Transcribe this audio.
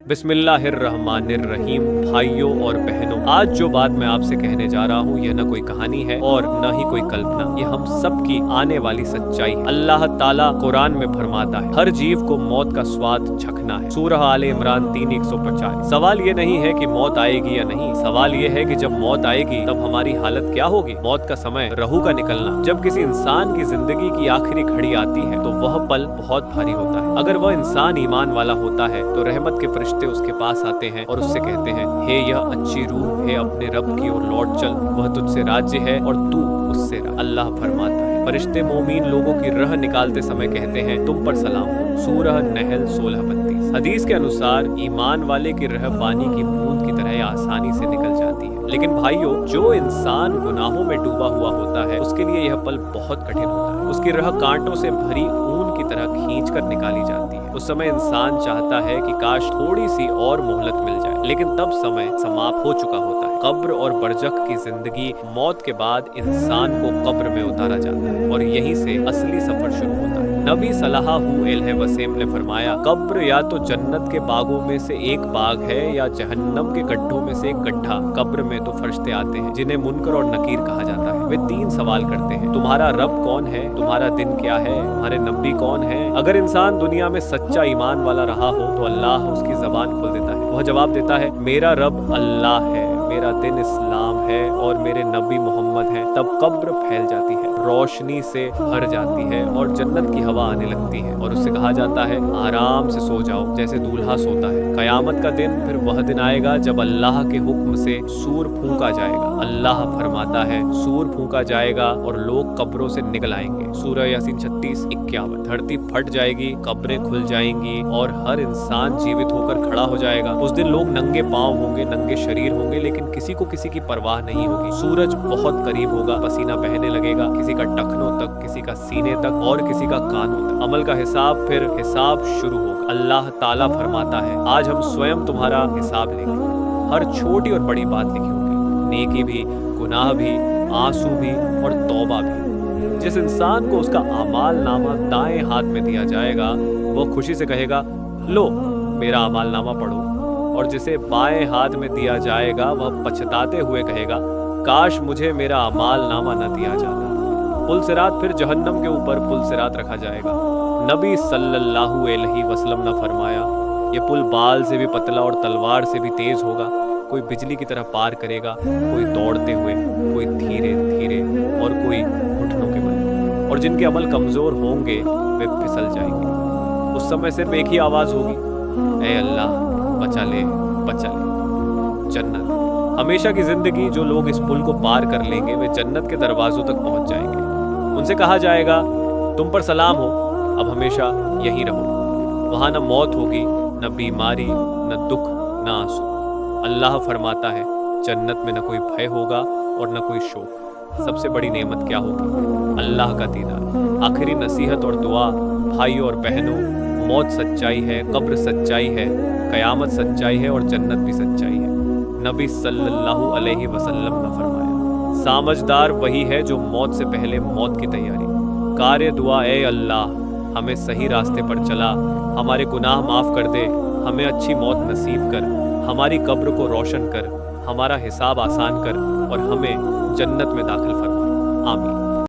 बिस्मिल्लाहिर्रहमानिर्रहीम। भाइयों और बहनों, आज जो बात मैं आपसे कहने जा रहा हूँ यह न कोई कहानी है और न ही कोई कल्पना, ये हम सब की आने वाली सच्चाई है। अल्लाह ताला कुरान में फरमाता है, हर जीव को मौत का स्वाद चखना है। सूरह आले इमरान 3:150। सवाल ये नहीं है कि मौत आएगी या नहीं, सवाल ये है कि जब मौत आएगी तब हमारी हालत क्या होगी। मौत का समय, रूह का निकलना। जब किसी इंसान की जिंदगी की आखिरी घड़ी आती है तो वह पल बहुत भारी होता है। अगर वह इंसान ईमान वाला होता है तो रहमत के फरिश्ते उसके पास आते हैं और उससे कहते हैं, हे यह अच्छी रूह है, अपने रब की ओर लौट चल, वह तुझसे राज्य है और तू उससे राज। अल्लाह फरमाता है, फरिश्ते मोमीन लोगों की रह निकालते समय कहते हैं, तुम पर सलाम हो। सूरह नहल 16:32। हदीस के अनुसार ईमान वाले की रह पानी की बूंद की तरह आसानी से निकल जाती है। लेकिन भाइयों, जो इंसान गुनाहों में डूबा हुआ होता है उसके लिए यह पल बहुत कठिन होता है। उसकी रह कांटों से भरी ऊन की तरह खींच कर निकाली जाती है। उस समय इंसान चाहता है कि काश थोड़ी सी और मोहलत मिल जाए, लेकिन तब समय समाप्त हो चुका होता है। कब्र और बरज़ख की जिंदगी, मौत के बाद इंसान को कब्र में उतारा जाता है और यहीं से असली सफर शुरू होता है। नबी सल्लल्लाहु अलैहि वसल्लम ने फरमाया, कब्र या तो जन्नत के बागों में से एक बाग है या जहन्नम के गड्ढों में से एक गड्ढा। कब्र में तो फरिश्ते आते हैं जिन्हें मुनकर और नकीर कहा जाता है। वे 3 सवाल करते हैं, तुम्हारा रब कौन है, तुम्हारा दिन क्या है, तुम्हारे नबी कौन है। अगर इंसान दुनिया में सच्चा ईमान वाला रहा हो तो अल्लाह उसकी जबान खोल देता है। वह जवाब देता है, मेरा रब अल्लाह है, मेरा दिन इस्लाम है और मेरे नबी मोहम्मद हैं। तब कब्र फैल जाती है, रोशनी से भर जाती है और जन्नत की हवा आने लगती है और उससे कहा जाता है, आराम से सो जाओ जैसे दूल्हा सोता है। कयामत का दिन, फिर वह दिन आएगा जब अल्लाह के हुक्म से सूर फूंका जाएगा। अल्लाह फरमाता है, सूर फूंका जाएगा और लोग कब्रों से निकल आएंगे। सूरह यासीन 36:51। धरती फट जाएगी, कब्रें खुल जाएंगी और हर इंसान जीवित होकर खड़ा हो जाएगा। उस दिन लोग नंगे पांव होंगे, नंगे शरीर होंगे, लेकिन किसी को किसी की परवाह नहीं होगी। सूरज बहुत करीब होगा, पसीना बहने लगेगा, किसी का टखनों तक, किसी का सीने तक और किसी का कानों तक। अमल का हिसाब, फिर हिसाब शुरू होगा। अल्लाह ताला फरमाता है, आज हम स्वयं तुम्हारा हिसाब लेंगे। हर छोटी और बड़ी बात लिखी होगी, नेकी भी, गुनाह भी, आंसू भी और तौबा भी। जिस इंसान को उसका अमाल नामा दाएं हाथ में दिया जाएगा वो खुशी से कहेगा, लो मेरा अमाल नामा पढ़ो, और जिसे बाएं हाथ में दिया जाएगा वह पछताते हुए कहेगा, काश मुझे मेरा अमाल नामा न दिया जाता। पुल सिरात, फिर जहन्नम के ऊपर पुल सिरात रखा जाएगा। नबी सल्लल्लाहु अलैहि वसल्लम ने फरमाया, ये पुल बाल से भी पतला और तलवार से भी तेज होगा। कोई बिजली की तरह पार करेगा, कोई दौड़ते हुए, कोई धीरे धीरे और कोई घुटनों के बल। और जिनके अमल कमजोर होंगे वे फिसल जाएंगे। उस समय सिर्फ एक ही आवाज होगी, ऐ अल्लाह बचा ले, बचा ले। जन्नत। हमेशा की जिंदगी जो लोग इस पुल को पार कर लेंगे वे जन्नत के दरवाजों तक पहुंच जाएंगे। उनसे कहा जाएगा, तुम पर सलाम हो, अब हमेशा यहीं रहो। वहां न मौत होगी, न बीमारी, न दुख, न आंसू। अल्लाह फरमाता है, जन्नत में न कोई भय होगा और न कोई शोक। सबसे बड़ी नेमत क्या होगी? अल्लाह का दीदार। आखिरी नसीहत और दुआ, भाइयों और बहनों, मौत सच्चाई है, कब्र सच्चाई है, कयामत सच्चाई है और जन्नत भी सच्चाई है। नबी सल्लल्लाहु अलैहि वसल्लम ने फरमाया, समझदार वही है जो मौत से पहले मौत की तैयारी। कार्य दुआ, ए अल्लाह हमें सही रास्ते पर चला, हमारे गुनाह माफ कर दे, हमें अच्छी मौत नसीब कर, हमारी कब्र को रोशन कर, हमारा हिसाब आसान कर और हमें जन्नत में दाखिल फरमा। आमीन।